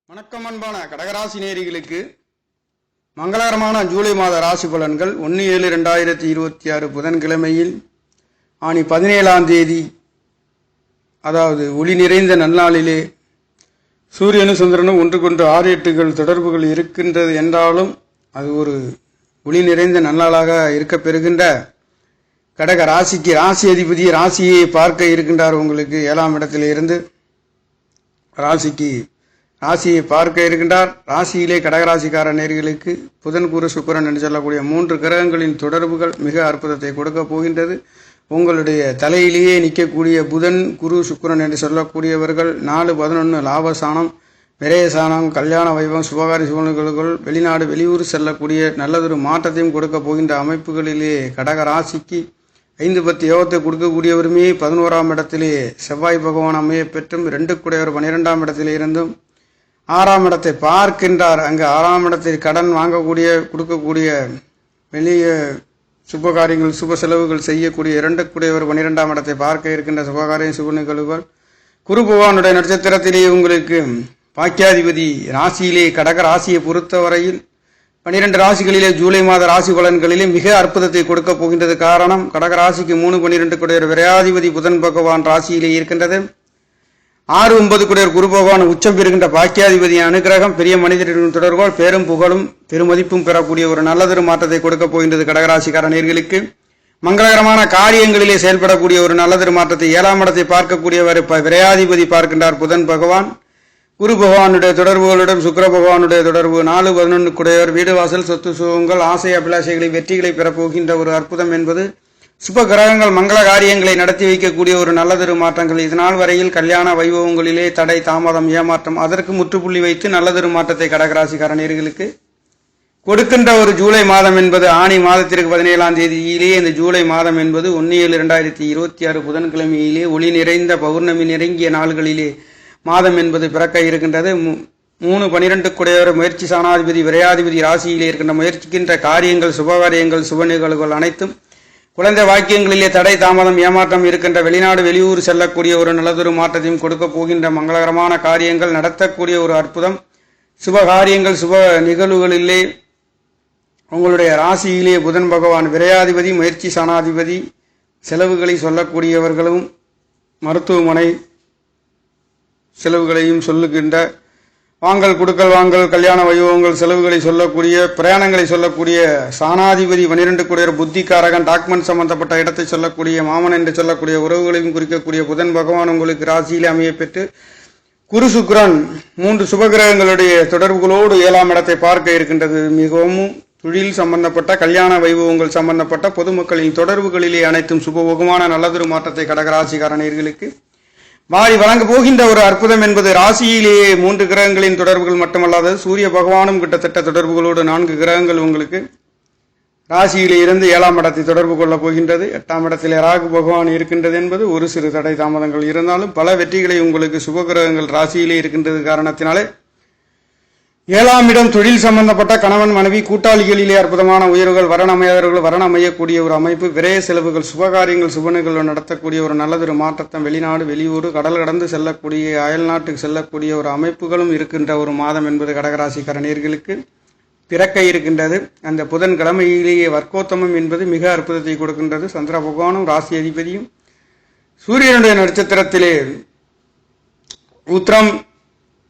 வணக்கம் அன்பான கடகராசி நேயர்களுக்கு மங்களகரமான ஜூலை மாத ராசி பலன்கள் 1/7/2026 புதன்கிழமையில் ஆனி 17ஆம் தேதி, அதாவது ஒளி நிறைந்த நன்னாளிலே சூரியனும் சந்திரனும் ஒன்றுக்கொன்று 6-8 தொடர்புகள் இருக்கின்றது என்றாலும் அது ஒரு ஒளி நிறைந்த நன்னாளாக இருக்க பெறுகின்ற கடக ராசிக்கு ராசி அதிபதி ராசியை பார்க்க இருக்கின்றார். உங்களுக்கு 7ஆம் இடத்திலிருந்து ராசியை பார்க்க இருக்கின்றார். ராசியிலே கடகராசிக்கார நேயர்களுக்கு புதன் குரு சுக்கிரன் என்று சொல்லக்கூடிய 3 கிரகங்களின் தொடர்புகள் மிக அற்புதத்தை கொடுக்க போகின்றது. உங்களுடைய தலையிலேயே நிற்கக்கூடிய புதன் குரு சுக்கிரன் என்று சொல்லக்கூடியவர்கள் 4-11 லாபசானம், விரயசானம், கல்யாண வைபவம், சுபகாரி சூழ்நிலைகள், வெளிநாடு வெளியூர் செல்லக்கூடிய நல்லதொரு மாற்றத்தையும் கொடுக்க போகின்ற அமைப்புகளிலே கடக ராசிக்கு 5-10 யோகத்தை கொடுக்கக்கூடியவருமே 11ஆம் இடத்திலே செவ்வாய் பகவான் அமைய பெற்றும் 2 கூடையவர் 12ஆம் இடத்திலே இருந்தும் 6ஆம் இடத்தை பார்க்கின்றார். அங்கு 6ஆம் இடத்தில் கடன் வாங்கக்கூடிய கொடுக்கக்கூடிய வெளியே சுபகாரியங்கள் சுப செலவுகள் செய்யக்கூடிய 2 கூடையவர் 12ஆம் இடத்தை பார்க்க இருக்கின்ற சுபகாரியம் சுப நிகழ்வுகள். குரு பகவானுடைய நட்சத்திரத்திலேயே உங்களுக்கு பாக்கியாதிபதி ராசியிலே கடக ராசியை பொறுத்தவரையில் 12 ராசிகளிலே ஜூலை மாத ராசி பலன்களிலே மிக அற்புதத்தை கொடுக்க போகின்றது. காரணம், கடக ராசிக்கு 3-12 கூடையவர் விரையாதிபதி புதன் பகவான் ராசியிலே இருக்கின்றது. 6-9 கூடையவர் குரு பகவான் உச்சம் பெறுகின்ற பாக்கியாதிபதி அனுகிரகம் பெரிய மனிதர்களின் தொடர்புகள் பெரும் புகழும் பெருமதிப்பும் பெறக்கூடிய ஒரு நல்லதொரு மாற்றத்தை கொடுக்க போகின்றது. கடகராசிக்கார நேயர்களுக்கு மங்களகரமான காரியங்களிலே செயல்படக்கூடிய ஒரு நல்லதொரு மாற்றத்தை 7ஆம் இடத்தை பார்க்கக்கூடியவர் விரையாதிபதி பார்க்கின்றார் புதன் பகவான். குரு பகவானுடைய தொடர்புகளுடன் சுக்கிர பகவானுடைய தொடர்பு 4-11 கூடையவர் வீடு வாசல் சொத்து சுகங்கள் ஆசை அபிலாஷைகளை வெற்றிகளை பெறப்போகின்ற ஒரு அற்புதம் என்பது சுப கிரகங்கள் மங்கள காரியங்களை நடத்தி வைக்கக்கூடிய ஒரு நல்லதொரு மாற்றங்கள். இதனால் வரையில் கல்யாண வைபவங்களிலே தடை தாமதம் ஏமாற்றம் அதற்கு முற்றுப்புள்ளி வைத்து நல்லதொரு மாற்றத்தை கடகராசிக்கார நேயர்களுக்கு கொடுக்கின்ற ஒரு ஜூலை மாதம் என்பது ஆனி மாதத்திற்கு 17ஆம் தேதியிலேயே இந்த ஜூலை மாதம் என்பது 1/7/2026 புதன்கிழமையிலே ஒளி நிறைந்த பௌர்ணமி நெருங்கிய நாள்களிலே மாதம் என்பது பிறக்க இருக்கின்றது. 3-12 கூடையவர் முயற்சி சாணாதிபதி விரையாதிபதி ராசியிலே இருக்கின்ற முயற்சிக்கின்ற காரியங்கள் சுபகாரியங்கள் சுப நிகழ்வுகள் அனைத்தும் குழந்தை வாக்கியங்களிலே தடை தாமதம் ஏமாற்றம் இருக்கின்ற வெளிநாடு வெளியூர் செல்லக்கூடிய ஒரு நல்லதொரு மாற்றத்தையும் கொடுக்க போகின்ற மங்களகரமான காரியங்கள் நடத்தக்கூடிய ஒரு அற்புதம் சுப காரியங்கள் சுப நிகழ்வுகளிலே உங்களுடைய ராசியிலே புதன் பகவான் விரையாதிபதி முயற்சி சாணாதிபதி செலவுகளை சொல்லக்கூடியவர்களும் மருத்துவமனை செலவுகளையும் சொல்லுகின்ற வாங்கல் குடுக்கல் வாங்கல் கல்யாண வைபவங்கள் செலவுகளை சொல்லக்கூடிய பிரயாணங்களை சொல்லக்கூடிய சாணாதிபதி 12 கூடையவர் புத்திகாரகன் டாக்குமெண்ட் சம்பந்தப்பட்ட இடத்தை சொல்லக்கூடிய மாமன் என்று சொல்லக்கூடிய உறவுகளையும் குறிக்கக்கூடிய புதன் பகவான் உங்களுக்கு ராசியிலே அமைய பெற்று குரு சுக்கிரன் 3 சுபகிரகங்களுடைய தொடர்புகளோடு 7ஆம் இடத்தை பார்க்க இருக்கின்றது. மிகவும் தொழில் சம்பந்தப்பட்ட கல்யாண வைபவங்கள் சம்பந்தப்பட்ட பொதுமக்களின் தொடர்புகளிலே அனைத்தும் சுபபோகமான நல்லதொரு மாற்றத்தை கடகராசிக்கார நேயர்களுக்கு வாரி வழங்க போகின்ற ஒரு அற்புதம் என்பது ராசியிலேயே 3 கிரகங்களின் தொடர்புகள் மட்டுமல்லாது சூரிய பகவானும் கிட்டத்தட்ட தொடர்புகளோடு 4 கிரகங்கள் உங்களுக்கு ராசியிலே இருந்து 7ஆம் இடத்தை தொடர்பு கொள்ள போகின்றது. 8ஆம் இடத்திலே ராகு பகவான் இருக்கின்றது என்பது ஒரு சிறு தடை தாமதங்கள் இருந்தாலும் பல வெற்றிகளை உங்களுக்கு சுபகிரகங்கள் ராசியிலே இருக்கின்றது காரணத்தினாலே 7ஆம் இடம் தொழில் சம்பந்தப்பட்ட கணவன் மனைவி கூட்டாளிகளிலே அற்புதமான உயர்வுகள் வரணமையவர்கள் வரண அமையக்கூடிய ஒரு அமைப்பு விரய செலவுகள் சுபகாரியங்கள் சுபநிகழ்வு நடத்தக்கூடிய ஒரு நல்லதொரு மாற்றத்தம் வெளிநாடு வெளியூர் கடல் கடந்து செல்லக்கூடிய அயல் நாட்டுக்கு செல்லக்கூடிய ஒரு அமைப்புகளும் இருக்கின்ற ஒரு மாதம் என்பது கடகராசிக்கார நேயர்களுக்கு பிறக்க இருக்கின்றது. அந்த புதன்கிழமையிலேயே வர்க்கோத்தமம் என்பது மிக அற்புதத்தை கொடுக்கின்றது. சந்திர பகவானும் ராசி அதிபதியும் சூரியனுடைய நட்சத்திரத்திலே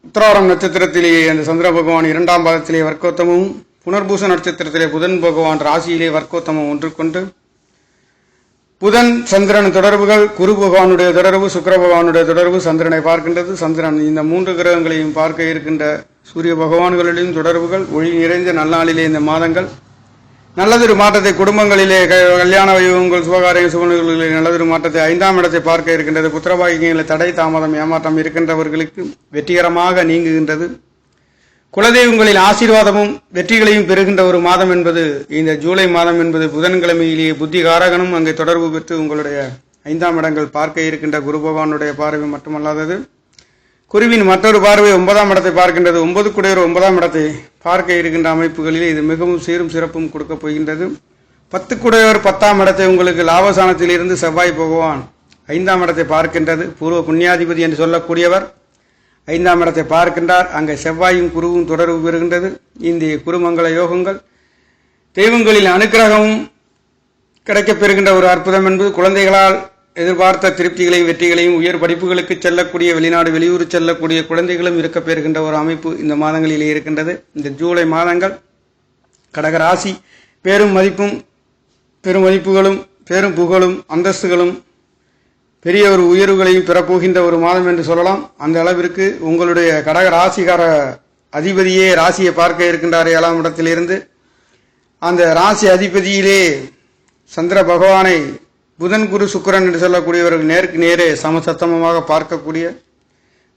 உத்திராடம் நட்சத்திரத்திலேயே அந்த சந்திர பகவான் 2ஆம் பாதத்திலே வர்க்கோத்தமும் புனர்பூச நட்சத்திரத்திலே புதன் பகவான் ராசியிலே வர்க்கோத்தமும் ஒன்றுக்கொண்டு புதன் சந்திரன் தொடர்புகள் குரு பகவானுடைய தொடர்பு சுக்கிர பகவானுடைய தொடர்பு சந்திரனை பார்க்கின்றது. சந்திரன் இந்த 3 கிரகங்களையும் பார்க்க இருக்கின்ற சூரிய பகவான்களிலும் தொடர்புகள் ஒளி நிறைந்த நல்லாளிலே இந்த மாதங்கள் நல்லதொரு மாற்றத்தை குடும்பங்களிலே கல்யாண வைபவங்கள் சுபகாரிய சுபநிகழ்வுகளிலே நல்லதொரு மாற்றத்தை 5ஆம் இடத்தை பார்க்க இருக்கின்றது. புத்திரபாகியங்களில் தடை தாமதம் ஏமாற்றம் இருக்கின்றவர்களுக்கு வெற்றிகரமாக நீங்குகின்றது. குலதெய்வங்களின் ஆசீர்வாதமும் வெற்றிகளையும் பெறுகின்ற ஒரு மாதம் என்பது இந்த ஜூலை மாதம் என்பது புதன்கிழமையிலேயே புத்திகாரகனும் அங்கே தொடர்பு பெற்று உங்களுடைய 5ஆம் இடங்கள் பார்க்க இருக்கின்ற குரு பகவானுடைய பார்வை மட்டுமல்லாதது குருவின் மற்றொரு பார்வை 9ஆம் இடத்தை பார்க்கின்றது. 9 கூடையவர் 9ஆம் இடத்தை பார்க்க இருக்கின்ற அமைப்புகளிலே இது மிகவும் சீரும் சிறப்பும் கொடுக்க போகின்றது. 10 கூடையவர் 10ஆம் இடத்தை உங்களுக்கு லாபசானத்தில் இருந்து செவ்வாய் பகவான் 5ஆம் இடத்தை பார்க்கின்றது. பூர்வ புண்ணியாதிபதி என்று சொல்லக்கூடியவர் 5ஆம் இடத்தை பார்க்கின்றார். அங்கே செவ்வாயும் குருவும் தொடர்பு பெறுகின்றது. இந்த குருமங்கள யோகங்கள் தெய்வங்களின் அனுக்கிரகமும் கிடைக்கப் பெறுகின்ற ஒரு அற்புதம் என்பது குழந்தைகளால் எதிர்பார்த்த திருப்திகளையும் வெற்றிகளையும் உயர் படிப்புகளுக்கு செல்லக்கூடிய வெளிநாடு வெளியூர் செல்லக்கூடிய குழந்தைகளும் இருக்க பெறுகின்ற ஒரு அமைப்பு இந்த மாதங்களிலே இருக்கின்றது. இந்த ஜூலை மாதங்கள் கடகராசி பேரும் மதிப்பும் பெருமதிப்புகளும் பேரும் புகழும் அந்தஸ்துகளும் பெரிய ஒரு உயர்வுகளையும் பெறப்போகின்ற ஒரு மாதம் என்று சொல்லலாம். அந்த அளவிற்கு உங்களுடைய கடக ராசிகார அதிபதியே ராசியை பார்க்க இருக்கின்றார் 7ஆம் இடத்திலிருந்து. அந்த ராசி அதிபதியிலே சந்திர பகவானை புதன் குரு சுக்கிரன் என்று சொல்லக்கூடியவர்கள் நேருக்கு நேரே சமசத்தமமாக பார்க்கக்கூடிய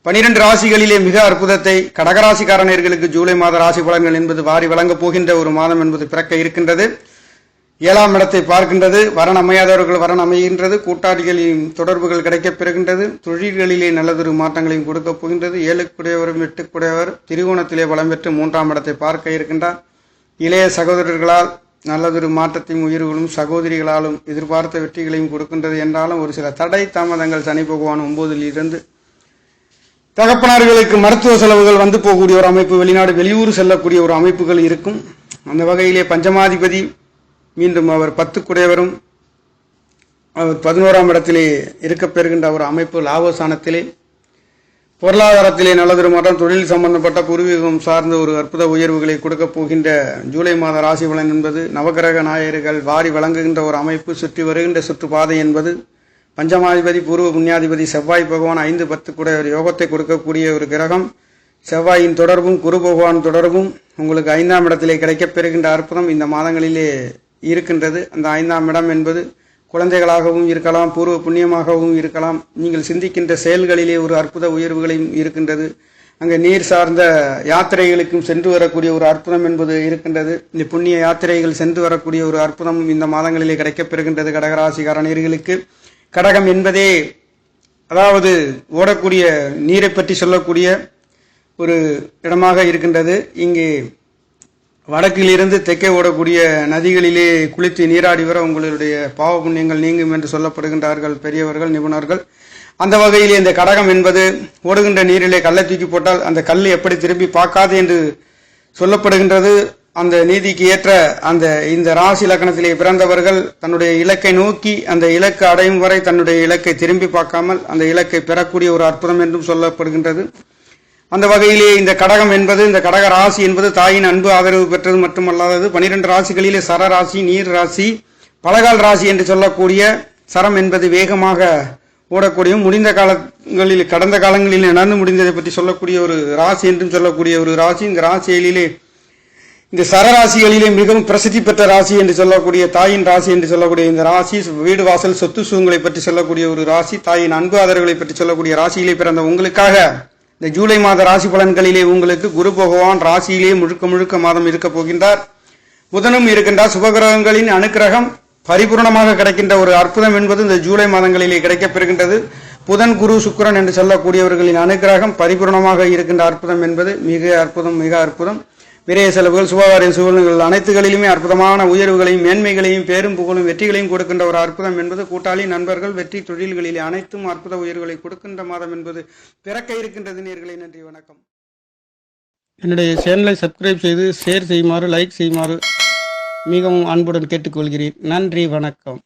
12 ராசிகளிலே மிக அற்புதத்தை கடகராசிக்காரர்களுக்கு ஜூலை மாத ராசி பலன்கள் என்பது வாரி வழங்கப் போகின்ற ஒரு மாதம் என்பது பிறக்க இருக்கின்றது. 7ஆம் இடத்தை பார்க்கின்றது. வரன் அமையாதவர்கள் வரன் அமைகின்றது. கூட்டாளிகளின் தொடர்புகள் கிடைக்கப் பெறுகின்றது. தொழில்களிலே நல்லதொரு மாற்றங்களையும் கொடுக்கப் போகின்றது. 7க்குடையவரும் 8க்குடையவர் திரிகோணத்திலே பலம் பெற்று 3ஆம் இடத்தை பார்க்க இருக்கின்றார். இளைய சகோதரர்களால் நல்லதொரு மாற்றத்தையும் உயர்வுகளும் சகோதரிகளாலும் எதிர்பார்த்த வெற்றிகளையும் கொடுக்கின்றது என்றாலும் ஒரு சில தடை தாமதங்கள் சனி பகவான் 9ல் இருந்து தகப்பனார்களுக்கு மருத்துவ செலவுகள் வந்து போகக்கூடிய ஒரு அமைப்பு, வெளிநாடு வெளியூர் செல்லக்கூடிய ஒரு அமைப்புகள் இருக்கும். அந்த வகையிலே பஞ்சமாதிபதி மீண்டும் அவர் 10க்குடையவரும் அவர் 11ஆம் இடத்திலே இருக்கப் பெறுகின்ற ஒரு அமைப்பு. லாபஸ்தானத்திலே பொருளாதாரத்திலே நல்லதொரு மாற்றம், தொழில் சம்பந்தப்பட்ட பூர்வீகம் சார்ந்த ஒரு அற்புத உயர்வுகளை கொடுக்கப் போகின்ற ஜூலை மாத ராசி பலன் என்பது நவகிரக நாயகர்கள் வாரி வழங்குகின்ற ஒரு அமைப்பு. சுற்றி வருகின்ற சுற்றுப்பாதை என்பது பஞ்சமாதிபதி பூர்வ புண்ணியாதிபதி செவ்வாய் பகவான் 5-10 யோகத்தை கொடுக்கக்கூடிய ஒரு கிரகம். செவ்வாயின் தொடர்பும் குரு பகவான் தொடர்பும் உங்களுக்கு 5ஆம் இடத்திலே கிடைக்கப் பெறுகின்ற அற்புதம் இந்த மாதங்களிலே இருக்கின்றது. அந்த 5ஆம் இடம் என்பது குழந்தைகளாகவும் இருக்கலாம், பூர்வ புண்ணியமாகவும் இருக்கலாம். நீங்கள் சிந்திக்கின்ற செயல்களிலே ஒரு அற்புத உயர்வுகளையும் இருக்கின்றது. அங்கே நீர் சார்ந்த யாத்திரைகளுக்கும் சென்று வரக்கூடிய ஒரு அற்புதம் என்பது இருக்கின்றது. இந்த புண்ணிய யாத்திரைகள் சென்று வரக்கூடிய ஒரு அற்புதமும் இந்த மாதங்களிலே கிடைக்கப் பெறுகின்றது கடகராசிக்காரர்களுக்கு. கடகம் என்பதே அதாவது ஓடக்கூடிய நீரை பற்றி சொல்லக்கூடிய ஒரு இடமாக இருக்கின்றது. இங்கே வடக்கிலிருந்து தெற்கே ஓடக்கூடிய நதிகளிலே குளித்து நீராடி வர உங்களுடைய பாவ புண்ணியங்கள் நீங்கும் என்று சொல்லப்படுகின்றார்கள் பெரியவர்கள் நிபுணர்கள். அந்த வகையிலே இந்த கடகம் என்பது ஓடுகின்ற நீரிலே கல்லை தூக்கி போட்டால் அந்த கல் எப்படி திரும்பி பார்க்காது என்று சொல்லப்படுகின்றது. அந்த நீதிக்கு ஏற்ற இந்த ராசி லக்னத்திலே பிறந்தவர்கள் தன்னுடைய இலக்கை நோக்கி அந்த இலக்கு அடையும் வரை தன்னுடைய இலக்கை திரும்பி பார்க்காமல் அந்த இலக்கை பெறக்கூடிய ஒரு அற்புதம் என்றும் சொல்லப்படுகின்றது. அந்த வகையிலே இந்த கடகம் என்பது, இந்த கடக ராசி என்பது தாயின் அன்பு ஆதரவு பெற்றது மட்டுமல்லாதது 12 ராசிகளிலே சர ராசி, நீர் ராசி, பலகால் ராசி என்று சொல்லக்கூடிய சரம் என்பது வேகமாக ஓடக்கூடிய முடிந்த காலங்களில் கடந்த காலங்களில் நடந்து முடிந்ததை பற்றி சொல்லக்கூடிய ஒரு ராசி என்றும் சொல்லக்கூடிய ஒரு ராசி. இந்த ராசிகளிலே இந்த சரராசிகளிலே மிகவும் பிரசித்தி பெற்ற ராசி என்று சொல்லக்கூடிய தாயின் ராசி என்று சொல்லக்கூடிய இந்த ராசி வீடு வாசல் சொத்து சுகங்களை பற்றி சொல்லக்கூடிய ஒரு ராசி, தாயின் அன்பு ஆதரவுகளை பற்றி சொல்லக்கூடிய ராசியிலே பிறந்த உங்களுக்காக இந்த ஜூலை மாத ராசி பலன்களிலே உங்களுக்கு குரு பகவான் ராசியிலே முழுக்க மாதம் இருக்க போகின்றார். புதனும் இருக்கின்றார். சுபகிரகங்களின் அனுக்கிரகம் பரிபூர்ணமாக கிடைக்கின்ற ஒரு அற்புதம் என்பது இந்த ஜூலை மாதங்களிலே கிடைக்கப் பெறுகின்றது. புதன் குரு சுக்கிரன் என்று சொல்லக்கூடியவர்களின் அனுக்கிரகம் பரிபூர்ணமாக இருக்கின்ற அற்புதம் என்பது மிக அற்புதம். விரைய செலவுகள் சுபகாரிய சூழ்நிலைகள் அனைத்துகளிலுமே அற்புதமான உயர்வுகளையும் மேன்மைகளையும் பேரும் புகழும் வெற்றிகளையும் கொடுக்கின்ற ஒரு அற்புதம் என்பது கூட்டாளி நண்பர்கள் வெற்றி தொழில்களிலே அனைத்தும் அற்புத உயர்வுகளை கொடுக்கின்ற மாதம் என்பது பிறக்க இருக்கின்றது. நேயர்களே, நன்றி, வணக்கம். என்னுடைய சேனலை சப்ஸ்கிரைப் செய்து ஷேர் செய்யுமாறு, லைக் செய்யுமாறு மிகவும் அன்புடன் கேட்டுக்கொள்கிறேன். நன்றி, வணக்கம்.